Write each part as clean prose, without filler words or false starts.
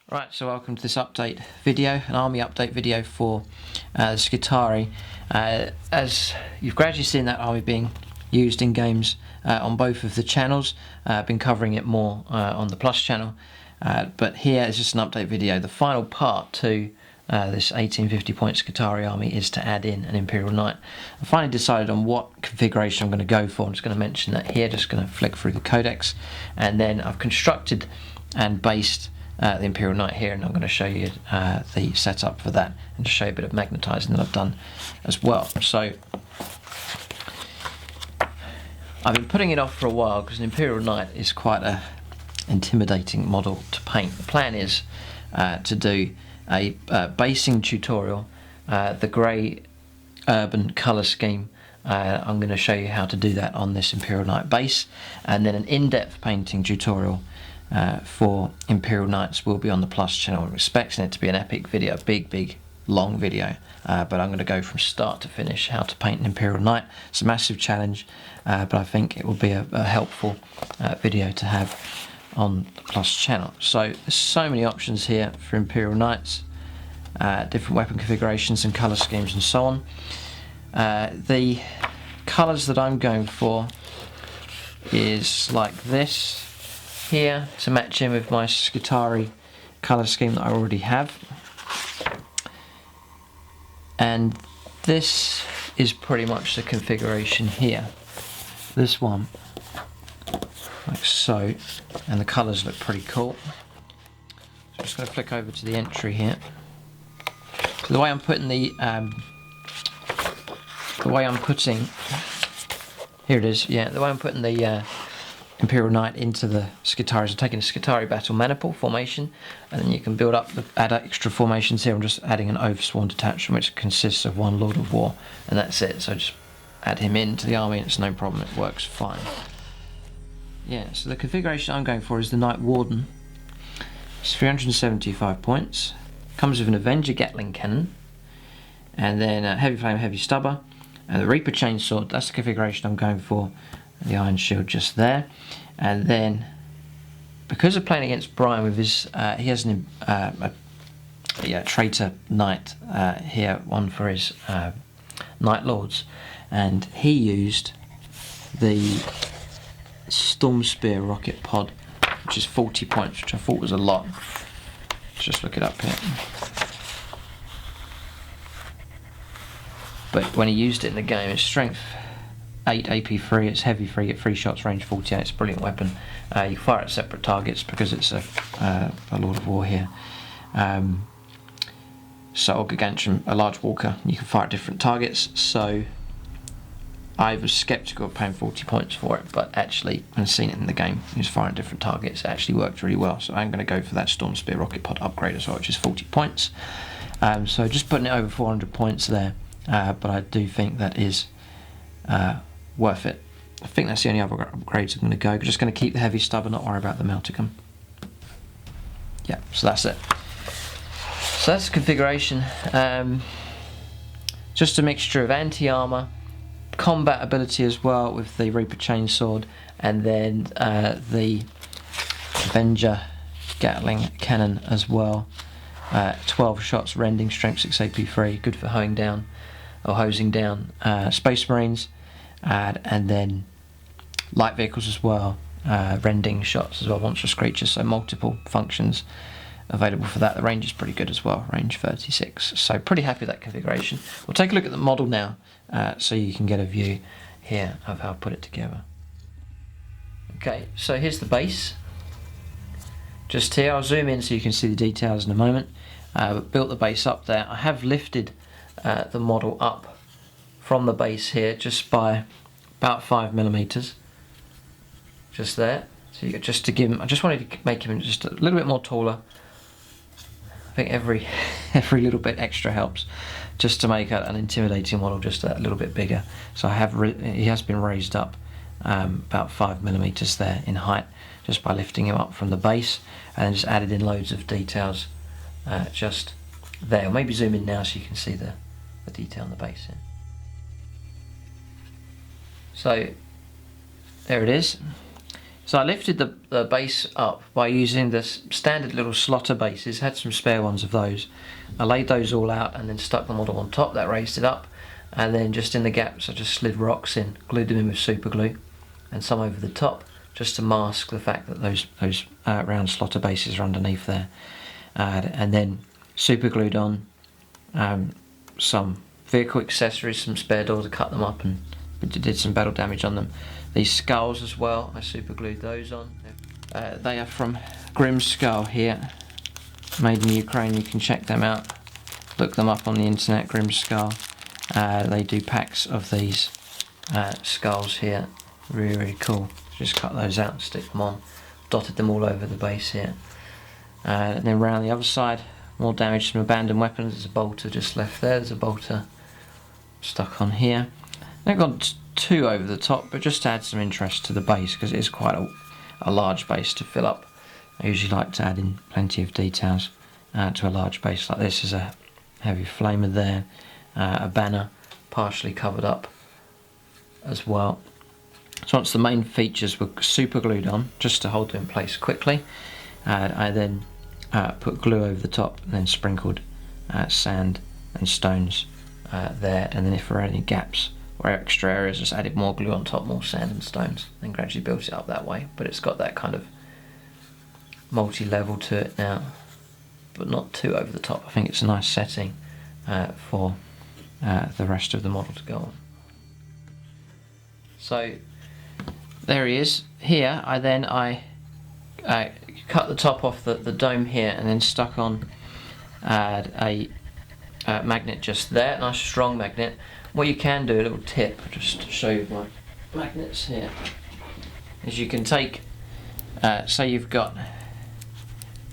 Right, so welcome to this update video, an army update video for the Skitarii. As you've gradually seen that army being used in games on both of the channels, I've been covering it more on the Plus channel, but here is just an update video. The final part to this 1850 point Skitarii army is to add in an Imperial Knight. I finally decided on what configuration I'm going to go for. I'm just going to mention that here, just going to flick through the codex, and then I've constructed and based the Imperial Knight here, and I'm going to show you the setup for that and just show you a bit of magnetizing that I've done as well. So I've been putting it off for a while because an Imperial Knight is quite a intimidating model to paint. The plan is to do a basing tutorial, the grey urban colour scheme. I'm going to show you how to do that on this Imperial Knight base, and then an in-depth painting tutorial for Imperial Knights will be on the Plus channel. I'm expecting it to be an epic video, a big long video, but I'm going to go from start to finish how to paint an Imperial Knight. It's a massive challenge, but I think it will be a helpful video to have on the Plus channel. So there's so many options here for Imperial Knights, different weapon configurations and colour schemes and so on. The colours that I'm going for is like this here, to match in with my Skitarii colour scheme that I already have, and this is pretty much the configuration here, this one, like so, and the colours look pretty cool. So I'm just going to flick over to the entry here. So the way I'm putting here it is, yeah, the way I'm putting the Imperial Knight into the Skitarii, so taking a Skitarii battle maniple formation, and then you can build up, add extra formations here. I'm just adding an Oversworn detachment which consists of one Lord of War, and that's it. So just add him into the army and it's no problem, it works fine. Yeah, so the configuration I'm going for is the Knight Warden. It's 375 points, comes with an Avenger Gatling cannon, and then a heavy flame, heavy stubber, and the Reaper chainsword. That's the configuration I'm going for. The iron shield just there, and then because of playing against Brian with his he has a traitor knight here, one for his Night Lords, and he used the Storm Spear rocket pod, which is 40 points, which I thought was a lot. Let's just look it up here. But when he used it in the game, his strength 8 AP 3, it's heavy 3, get 3 shots, range 48, it's a brilliant weapon. You fire at separate targets because it's a Lord of War here. So Gargantuan, a large walker, you can fire at different targets, so I was sceptical of paying 40 points for it, but actually when I've seen it in the game, he was firing at different targets, it actually worked really well. So I'm going to go for that Storm Spear rocket pod upgrade as well, which is 40 points. So just putting it over 400 points there, but I do think that is worth it. I think that's the only other upgrades I'm going to go. I'm just going to keep the heavy stubber, not worry about the Melticum. Yeah, so that's it. So that's the configuration. Just a mixture of anti-armor, combat ability as well with the Reaper chainsword, and then the Avenger Gatling cannon as well. 12 shots, rending, strength 6 AP3, good for hoeing down or hosing down Space Marines. And then light vehicles as well, rending shots as well, monstrous creatures, so multiple functions available for that. The range is pretty good as well, range 36, so pretty happy with that configuration. We'll take a look at the model now, so you can get a view here of how I put it together. Okay, so here's the base. Just here, I'll zoom in so you can see the details in a moment. Built the base up there. I have lifted the model up from the base here just by about 5mm, just there. So you just to give him, I just wanted to make him just a little bit more taller. I think every little bit extra helps, just to make an intimidating model just a little bit bigger. So I have he has been raised up about 5mm there in height just by lifting him up from the base, and then just added in loads of details just there. I'll maybe zoom in now so you can see the detail on the base here. So there it is. So I lifted the base up by using the standard little slotter bases, had some spare ones of those. I laid those all out and then stuck the model on top, that raised it up, and then just in the gaps I just slid rocks in, glued them in with super glue and some over the top just to mask the fact that those round slotter bases are underneath there. And then super glued on some vehicle accessories, some spare doors, I cut them up and did some battle damage on them. These skulls as well, I super glued those on. They are from Grimm's Skull here, made in Ukraine. You can check them out, look them up on the internet, Grimm's Skull. They do packs of these skulls here, really cool. Just cut those out and stick them on, dotted them all over the base here. And then round the other side, more damage from abandoned weapons. There's a bolter just left there, there's a bolter stuck on here. I've gone 2 over the top, but just to add some interest to the base, because it is quite a large base to fill up. I usually like to add in plenty of details to a large base like this. There's a heavy flamer there, a banner partially covered up as well. So once the main features were super glued on, just to hold them in place quickly, I then put glue over the top and then sprinkled sand and stones there, and then if there are any gaps or extra areas, just added more glue on top, more sand and stones, and gradually built it up that way. But it's got that kind of multi-level to it now, but not too over the top. I think it's a nice setting for the rest of the model to go on. So there he is. Here I cut the top off the dome here and then stuck on a magnet just there, nice strong magnet. What you can do, a little tip, just to show you my magnets here, is you can take, say you've got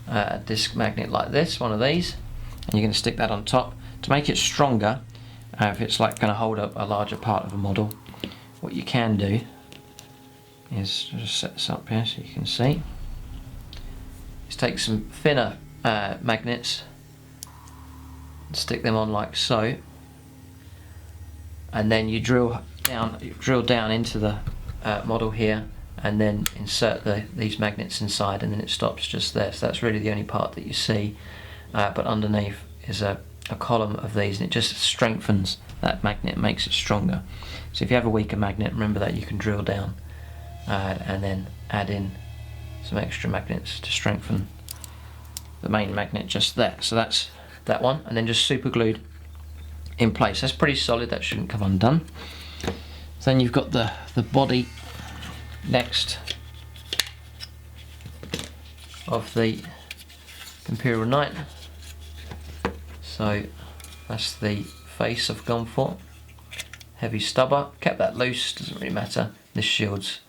a disc magnet like this, one of these, and you're going to stick that on top. To make it stronger, if it's like going to hold up a larger part of a model, what you can do is, just set this up here so you can see, is take some thinner magnets and stick them on like so, and then you drill down into the model here and then insert these magnets inside, and then it stops just there. So that's really the only part that you see, but underneath is a column of these, and it just strengthens that magnet, makes it stronger. So if you have a weaker magnet, remember that you can drill down and then add in some extra magnets to strengthen the main magnet just there. So that's that one, and then just super glued in place. That's pretty solid, that shouldn't come undone. So then you've got the body next of the Imperial Knight. So that's the face I've gone for. Heavy stubber, kept that loose, doesn't really matter. This shield's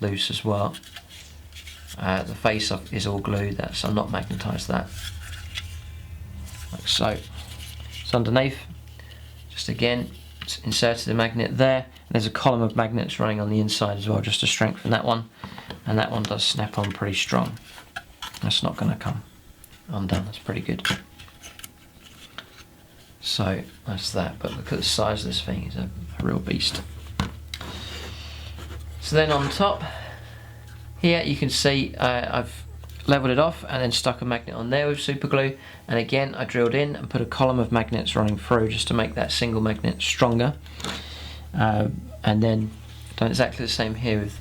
loose as well. The face is all glued, that's, I've not magnetized that. Like so. So underneath, just again, inserted a magnet there, and there's a column of magnets running on the inside as well, just to strengthen that one, and that one does snap on pretty strong. That's not going to come undone, that's pretty good. So that's that, but look at the size of this thing, it's a real beast. So then on top here you can see I've leveled it off and then stuck a magnet on there with super glue, and again I drilled in and put a column of magnets running through just to make that single magnet stronger, and then done exactly the same here with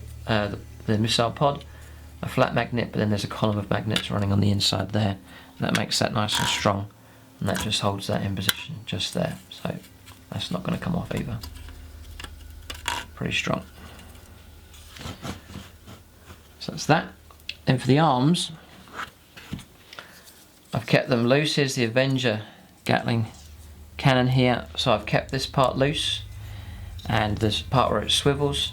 the missile pod, a flat magnet, but then there's a column of magnets running on the inside there, and that makes that nice and strong, and that just holds that in position just there, so that's not going to come off either. Pretty strong. So that's that. Then for the arms, I've kept them loose. Here's the Avenger Gatling cannon here, so I've kept this part loose, and this part where it swivels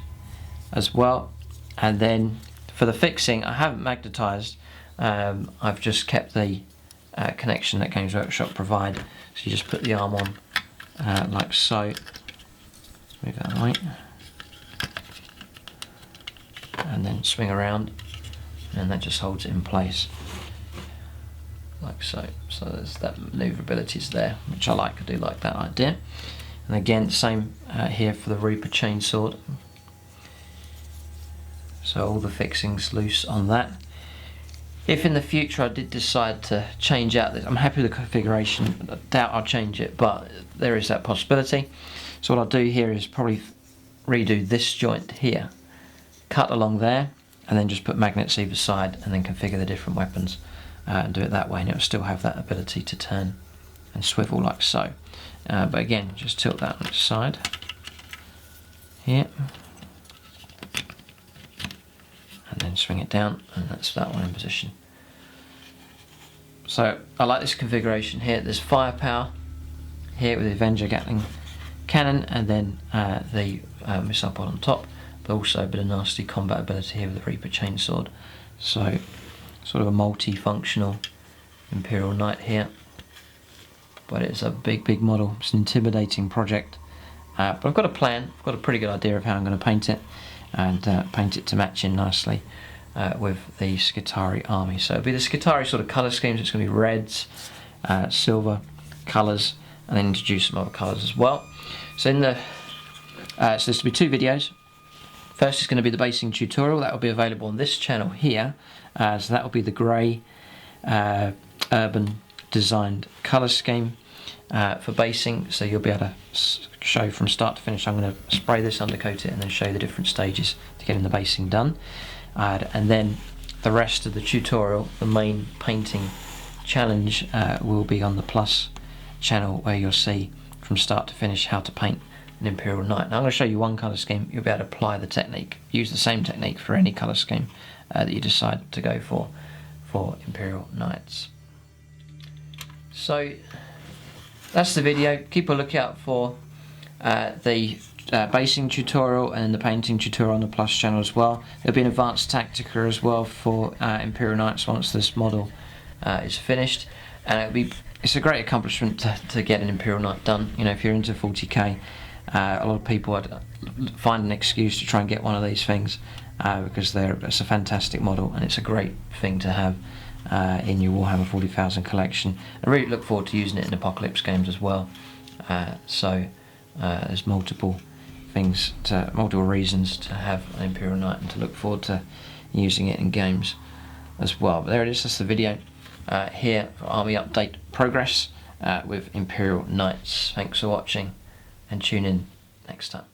as well. And then for the fixing, I haven't magnetized, I've just kept the connection that Games Workshop provide. So you just put the arm on like so. Let's move that away, and then swing around, and that just holds it in place like so. So there's that maneuverability is there, which I like. I do like that idea. And again, same here for the Reaper chainsword. So all the fixings loose on that. If in the future I did decide to change out this, I'm happy with the configuration. I doubt I'll change it, but there is that possibility. So what I'll do here is probably redo this joint here, cut along there, and then just put magnets either side, and then configure the different weapons and do it that way, and it'll still have that ability to turn and swivel like so. But again, just tilt that on its side here, and then swing it down, and that's that one in position. So I like this configuration here. There's firepower here with the Avenger Gatling cannon, and then the missile pod on top, but also a bit of nasty combat ability here with the Reaper chainsword. So sort of a multi-functional Imperial Knight here, but it's a big model. It's an intimidating project, but I've got a plan. I've got a pretty good idea of how I'm going to paint it, and paint it to match in nicely with the Skitarii army. So it'll be the Skitarii sort of colour schemes. It's going to be reds, silver colours, and then introduce some other colours as well. So in the so this will be 2 videos. First is going to be the basing tutorial. That will be available on this channel here. So that will be the grey urban designed colour scheme for basing. So you'll be able to show from start to finish. I'm going to spray this, undercoat it, and then show you the different stages to getting the basing done. And then the rest of the tutorial, the main painting challenge, will be on the Plus channel, where you'll see from start to finish how to paint an Imperial Knight. Now I'm going to show you one colour scheme. You'll be able to apply the technique, use the same technique for any colour scheme that you decide to go for Imperial Knights. So that's the video. Keep a lookout for the basing tutorial and the painting tutorial on the Plus channel as well. There'll be an advanced tactica as well for Imperial Knights once this model is finished, and it's a great accomplishment to get an Imperial Knight done. You know, if you're into 40k, a lot of people would find an excuse to try and get one of these things because it's a fantastic model, and it's a great thing to have in your Warhammer 40,000 collection. I really look forward to using it in Apocalypse games as well. So there's multiple reasons to have an Imperial Knight and to look forward to using it in games as well. But there it is. That's the video here for Army Update Progress with Imperial Knights. Thanks for watching, and tune in next time.